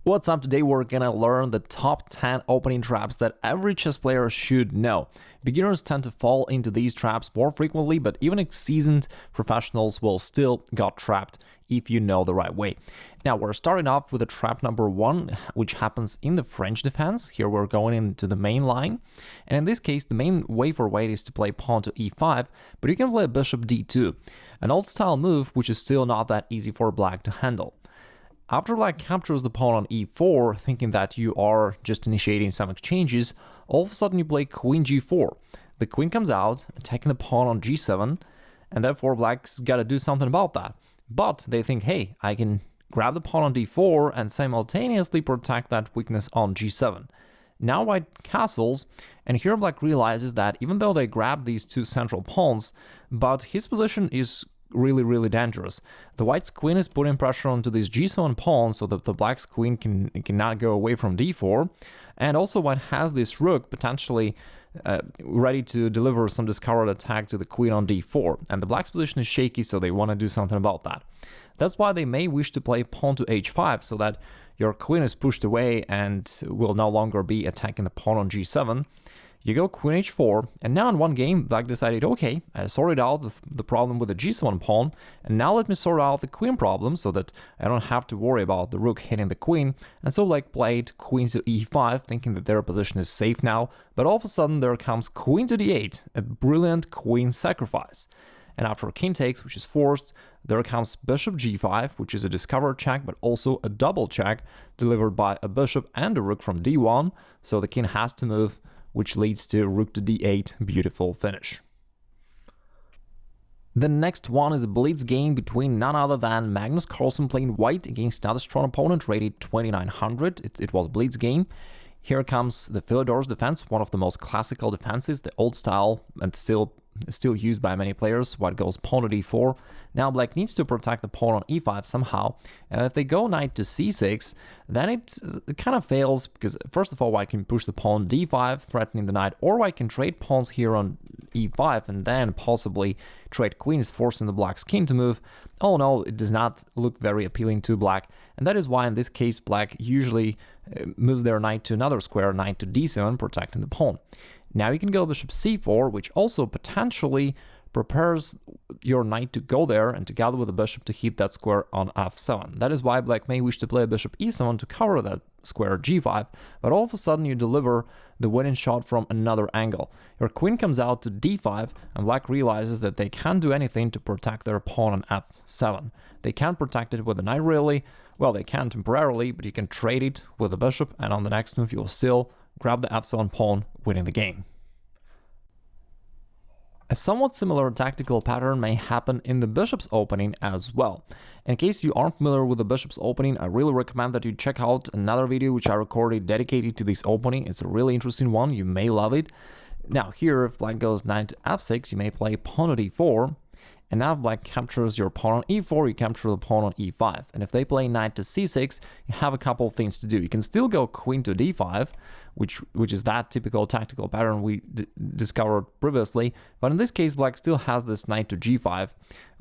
What's up? Today we're gonna learn the top 10 opening traps that every chess player should know. Beginners tend to fall into these traps more frequently, but even seasoned professionals will still get trapped if you know the right way. Now we're starting off with a trap number 1, which happens in the French defense. Here we're going into the main line, and in this case the main way for white is to play pawn to e5, but you can play bishop d2, an old style move which is still not that easy for black to handle. After black captures the pawn on e4, thinking that you are just initiating some exchanges, all of a sudden you play queen g4. The queen comes out, attacking the pawn on g7, and therefore black's got to do something about that. But they think, hey, I can grab the pawn on d4 and simultaneously protect that weakness on g7. Now white castles, and here black realizes that even though they grab these two central pawns, but his position is really dangerous. The white's queen is putting pressure onto this g7 pawn so that the black's queen cannot go away from d4, and also white has this rook potentially ready to deliver some discovered attack to the queen on d4, and the black's position is shaky, so they want to do something about that. That's why they may wish to play pawn to h5 so that your queen is pushed away and will no longer be attacking the pawn on g7. You go queen h4, and now in one game, black decided, okay, I sorted out the problem with the g7 pawn, and now let me sort out the queen problem so that I don't have to worry about the rook hitting the queen. And so black played queen to e5, thinking that their position is safe now, but all of a sudden there comes queen to d8, a brilliant queen sacrifice. And after king takes, which is forced, there comes bishop g5, which is a discovered check, but also a double check delivered by a bishop and a rook from d1, so the king has to move, which leads to rook to d8, beautiful finish. The next one is a blitz game between none other than Magnus Carlsen playing white against another strong opponent rated 2900. It was a blitz game. Here comes the Sicilian Defense, one of the most classical defenses, the old style and still used by many players. White goes pawn to d4. Now black needs to protect the pawn on e5 somehow, and if they go knight to c6, then it kind of fails, because first of all white can push the pawn d5, threatening the knight, or white can trade pawns here on e5 and then possibly trade queens, forcing the black's king to move. Oh no, it does not look very appealing to black, and that is why in this case black usually moves their knight to another square, knight to d7, protecting the pawn. Now you can go bishop c4, which also potentially prepares your knight to go there and together with the bishop to hit that square on f7. That is why black may wish to play bishop e7 to cover that square g5, but all of a sudden you deliver the winning shot from another angle. Your queen comes out to d5, and black realizes that they can't do anything to protect their pawn on f7. They can't protect it with the knight really. Well, they can temporarily, but you can trade it with the bishop, and on the next move you'll still grab the f7 pawn, winning the game. A somewhat similar tactical pattern may happen in the bishop's opening as well. In case you aren't familiar with the bishop's opening, I really recommend that you check out another video which I recorded dedicated to this opening. It's a really interesting one, you may love it. Now here, if black goes knight to f6, you may play pawn to d4, and now if black captures your pawn on e4, you capture the pawn on e5. And if they play knight to c6, you have a couple of things to do. You can still go queen to d5, which is that typical tactical pattern we discovered previously. But in this case, black still has this knight to g5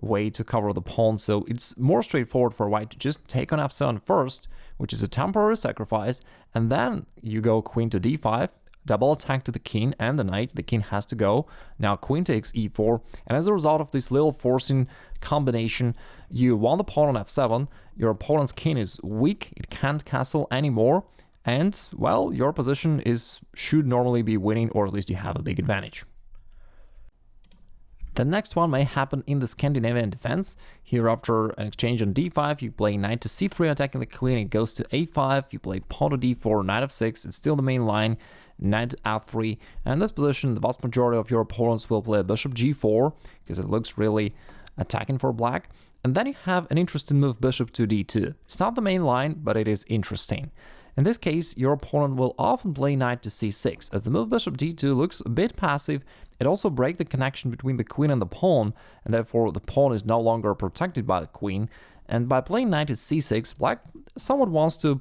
way to cover the pawn. So it's more straightforward for white to just take on f7 first, which is a temporary sacrifice. And then you go queen to d5. Double attack to the king and the knight. The king has to go. Now queen takes e4, and as a result of this little forcing combination, you won the pawn on f7. Your opponent's king is weak, it can't castle anymore, and well, your position should normally be winning, or at least you have a big advantage. The next one may happen in the Scandinavian Defense. Here, after an exchange on d5, you play knight to c3, attacking the queen, it goes to a5, you play pawn to d4, knight f6, it's still the main line, knight to f3, and in this position, the vast majority of your opponents will play bishop g4, because it looks really attacking for black, and then you have an interesting move, bishop to d2. It's not the main line, but it is interesting. In this case, your opponent will often play knight to c6. As the move bishop d2 looks a bit passive, it also breaks the connection between the queen and the pawn, and therefore the pawn is no longer protected by the queen. And by playing knight to c6, black somewhat wants to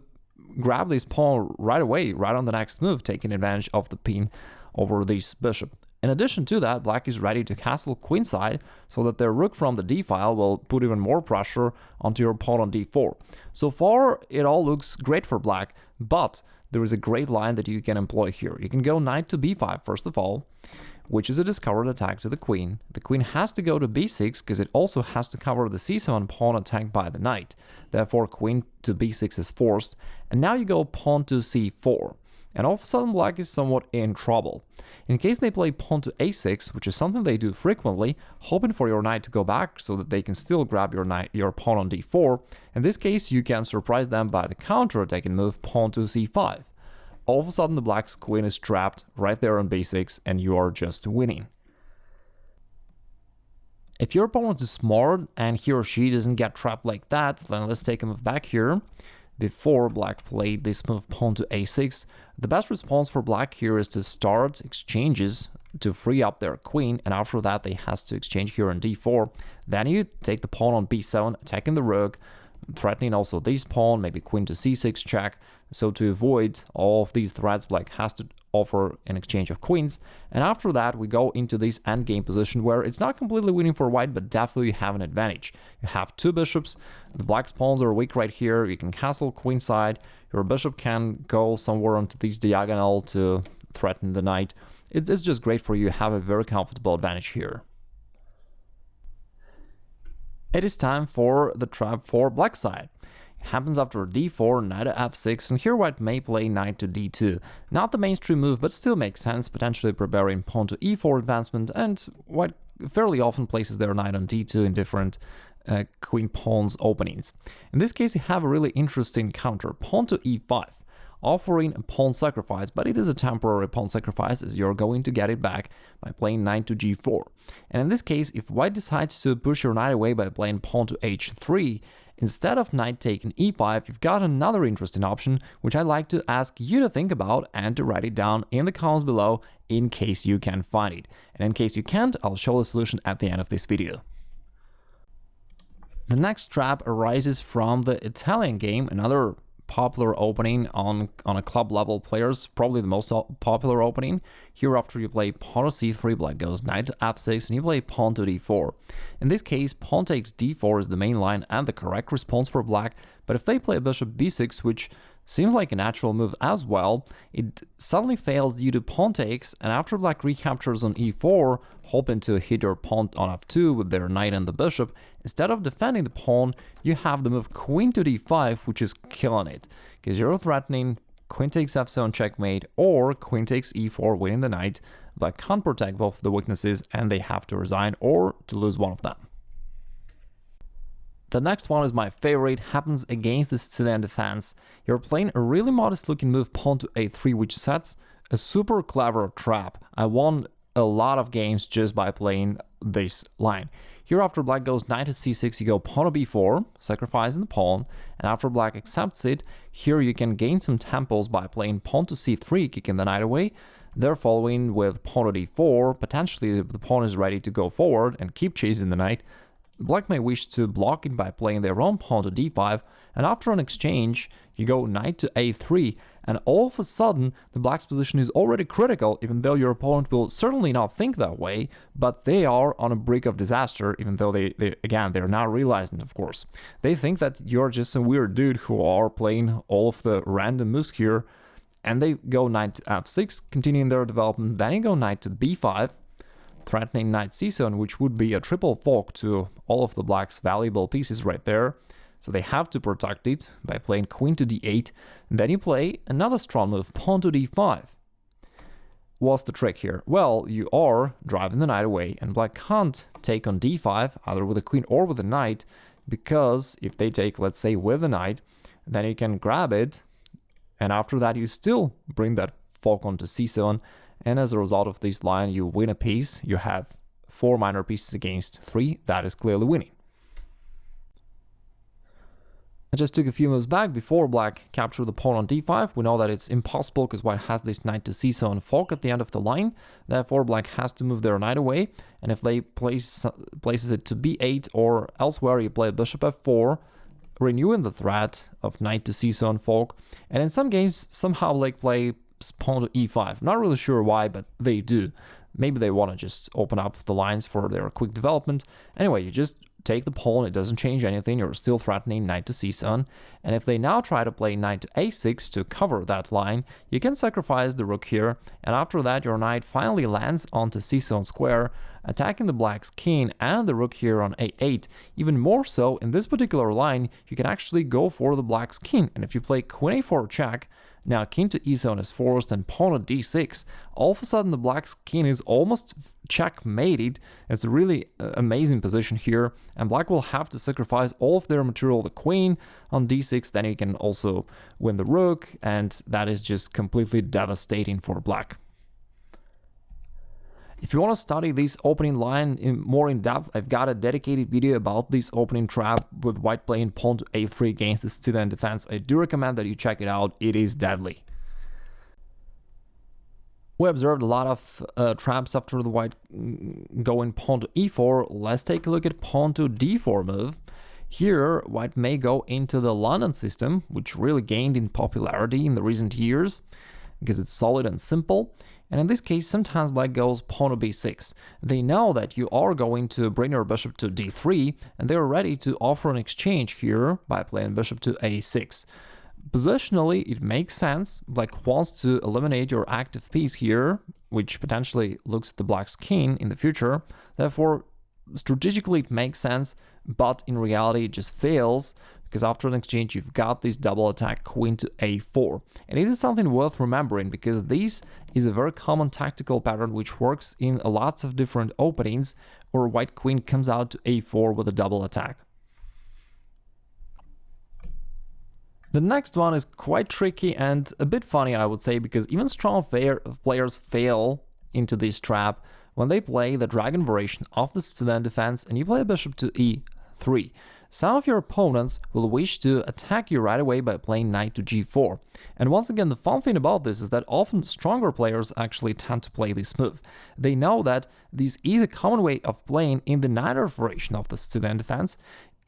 grab this pawn right away, right on the next move, taking advantage of the pin over this bishop. In addition to that, black is ready to castle queenside so that their rook from the d file will put even more pressure onto your pawn on d4. So far, it all looks great for black, but there is a great line that you can employ here. You can go knight to b5 first of all, which is a discovered attack to the queen. The queen has to go to b6 because it also has to cover the c7 pawn attacked by the knight. Therefore, queen to b6 is forced, and now you go pawn to c4. And all of a sudden, black is somewhat in trouble. In case they play pawn to a6, which is something they do frequently, hoping for your knight to go back so that they can still grab your pawn on d4, in this case, you can surprise them by the counter-attacking move pawn to c5. All of a sudden, the black's queen is trapped right there on b6, and you are just winning. If your opponent is smart and he or she doesn't get trapped like that, then let's take a move back here. Before black played this move pawn to a6, the best response for black here is to start exchanges to free up their queen, and after that they has to exchange here on d4. Then you take the pawn on b7, attacking the rook, threatening also this pawn, maybe queen to c6 check. So to avoid all of these threats, black has to offer an exchange of queens, and after that we go into this endgame position where it's not completely winning for white, but definitely you have an advantage. You have two bishops, the black's pawns are weak right here, you can castle queenside, your bishop can go somewhere onto this diagonal to threaten the knight. It's just great for you, have a very comfortable advantage here. It is time for the trap for black side. It happens after d4, knight to f6, and here white may play knight to d2. Not the mainstream move, but still makes sense, potentially preparing pawn to e4 advancement, and white fairly often places their knight on d2 in different queen pawns openings. In this case, you have a really interesting counter, pawn to e5, offering a pawn sacrifice, but it is a temporary pawn sacrifice as you're going to get it back by playing knight to g4. And in this case, if white decides to push your knight away by playing pawn to h3, instead of knight taking e5, you've got another interesting option, which I'd like to ask you to think about and to write it down in the comments below in case you can find it. And in case you can't, I'll show the solution at the end of this video. The next trap arises from the Italian game, another popular opening on a club level players, probably the most popular opening. Here after you play pawn to c3, black goes knight to f6, and you play pawn to d4. In this case, pawn takes d4 is the main line and the correct response for black, but if they play bishop b6, which seems like a natural move as well, it suddenly fails due to pawn takes, and after black recaptures on e4, hoping to hit your pawn on f2 with their knight and the bishop, instead of defending the pawn, you have the move queen to d5, which is killing it, because you're threatening queen takes f7 checkmate, or queen takes e4 winning the knight. Black can't protect both the weaknesses, and they have to resign or to lose one of them. The next one is my favorite, happens against the Sicilian Defense. You're playing a really modest looking move pawn to a3, which sets a super clever trap. I won a lot of games just by playing this line. Here after black goes knight to c6, you go pawn to b4, sacrificing the pawn, and after black accepts it, here you can gain some tempos by playing pawn to c3, kicking the knight away. They're following with pawn to d4, potentially the pawn is ready to go forward and keep chasing the knight. Black may wish to block it by playing their own pawn to d5, and after an exchange, you go knight to a3, and all of a sudden, the black's position is already critical, even though your opponent will certainly not think that way, but they are on a brink of disaster, even though they're not realizing, of course. They think that you're just some weird dude who are playing all of the random moves here, and they go knight to f6, continuing their development, then you go knight to b5, threatening knight c7, which would be a triple fork to all of the black's valuable pieces right there. So they have to protect it by playing queen to d8. And then you play another strong move, pawn to d5. What's the trick here? Well, you are driving the knight away, and black can't take on d5, either with a queen or with a knight, because if they take, let's say, with the knight, then you can grab it, and after that you still bring that fork onto c7, and as a result of this line, you win a piece. You have 4 minor pieces against 3. That is clearly winning. I just took a few moves back before black captured the pawn on d5. We know that it's impossible because white has this knight to c7 fork at the end of the line. Therefore, black has to move their knight away. And if they places it to b8 or elsewhere, you play bishop f4, renewing the threat of knight to c7 fork. And in some games, somehow black play pawn to e5. Not really sure why, but they do. Maybe they want to just open up the lines for their quick development. Anyway, you just take the pawn, it doesn't change anything, you're still threatening knight to c7, and if they now try to play knight to a6 to cover that line, you can sacrifice the rook here, and after that your knight finally lands onto c7 square, attacking the black's king and the rook here on a8. Even more so, in this particular line, you can actually go for the black's king, and if you play queen a4 check, now king to e7 is forced and pawn at d6, all of a sudden the black's king is almost checkmated. It's a really amazing position here, and black will have to sacrifice all of their material, the queen on d6, then you can also win the rook, and that is just completely devastating for black. If you want to study this opening line more in depth, I've got a dedicated video about this opening trap with white playing pawn to a3 against the Sicilian Defense. I do recommend that you check it out, it is deadly. We observed a lot of traps after the white going pawn to e4. Let's take a look at pawn to d4 move. Here, white may go into the London system, which really gained in popularity in the recent years, because it's solid and simple. And in this case, sometimes black goes pawn to b6. They know that you are going to bring your bishop to d3, and they are ready to offer an exchange here by playing bishop to a6. Positionally, it makes sense. Black wants to eliminate your active piece here, which potentially looks at the black's king in the future. Therefore, strategically it makes sense, but in reality it just fails, because after an exchange you've got this double attack queen to a4. And it is something worth remembering, because this is a very common tactical pattern which works in lots of different openings, where white queen comes out to a4 with a double attack. The next one is quite tricky and a bit funny, I would say, because even strong players fail into this trap when they play the dragon variation of the Sicilian Defense and you play a bishop to e3. Some of your opponents will wish to attack you right away by playing knight to g4. And once again, the fun thing about this is that often stronger players actually tend to play this move. They know that this is a common way of playing in the knight variation of the Sicilian Defense.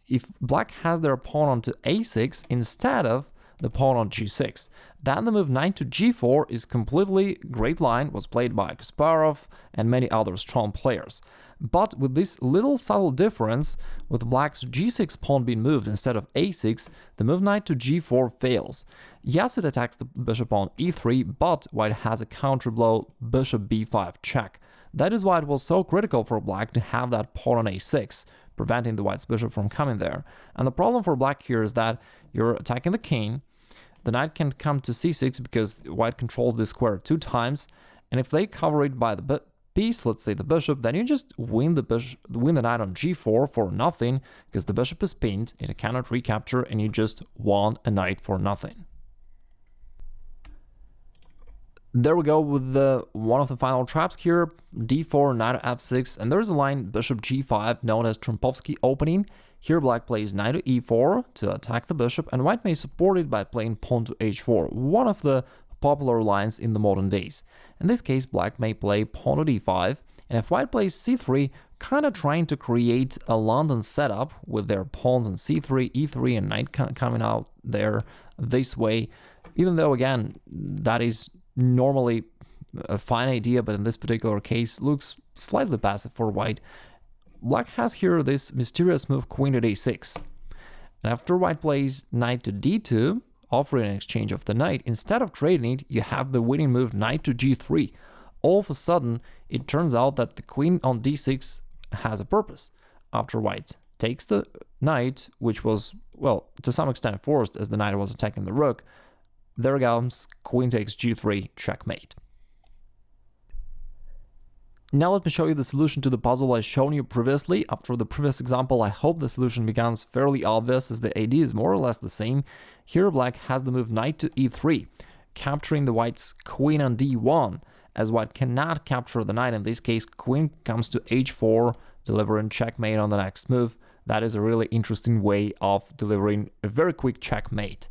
If black has their pawn onto a6 instead of the pawn on g6, then the move knight to g4 is completely great line, was played by Kasparov and many other strong players. But with this little subtle difference, with black's g6 pawn being moved instead of a6, the move knight to g4 fails. Yes, it attacks the bishop on e3, but white has a counterblow bishop b5 check. That is why it was so critical for black to have that pawn on a6, preventing the white's bishop from coming there. And the problem for black here is that you're attacking the king, the knight can come to c6 because white controls this square 2 times, and if they cover it by the piece, let's say the bishop, then you just win the knight on g4 for nothing, because the bishop is pinned, it cannot recapture, and you just won a knight for nothing. There we go with one of the final traps here, d4, knight to f6, and there's a line bishop g5 known as Trompowsky opening. Here black plays knight to e4 to attack the bishop, and white may support it by playing pawn to h4, one of the popular lines in the modern days. In this case, black may play pawn to d5, and if white plays c3, kind of trying to create a London setup with their pawns on c3, e3, and knight coming out there this way, even though, again, that is normally a fine idea, but in this particular case looks slightly passive for white. Black has here this mysterious move queen to a6, and after white plays knight to d2, offering an exchange of the knight, instead of trading it, you have the winning move knight to g3. All of a sudden, it turns out that the queen on d6 has a purpose. After white takes the knight, which was, well, to some extent forced as the knight was attacking the rook, there comes queen takes g3, checkmate. Now let me show you the solution to the puzzle I've shown you previously. After the previous example, I hope the solution becomes fairly obvious, as the idea is more or less the same. Here black has the move knight to e3, capturing the white's queen on d1, as white cannot capture the knight. In this case, queen comes to h4, delivering checkmate on the next move. That is a really interesting way of delivering a very quick checkmate.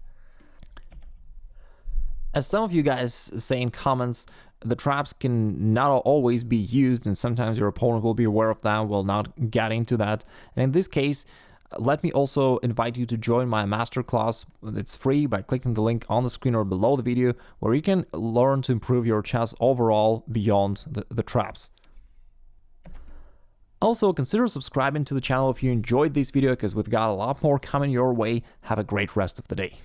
As some of you guys say in comments, the traps can not always be used, and sometimes your opponent will be aware of that, will not get into that. And in this case, let me also invite you to join my masterclass. It's free by clicking the link on the screen or below the video, where you can learn to improve your chess overall beyond the traps. Also, consider subscribing to the channel if you enjoyed this video, because we've got a lot more coming your way. Have a great rest of the day.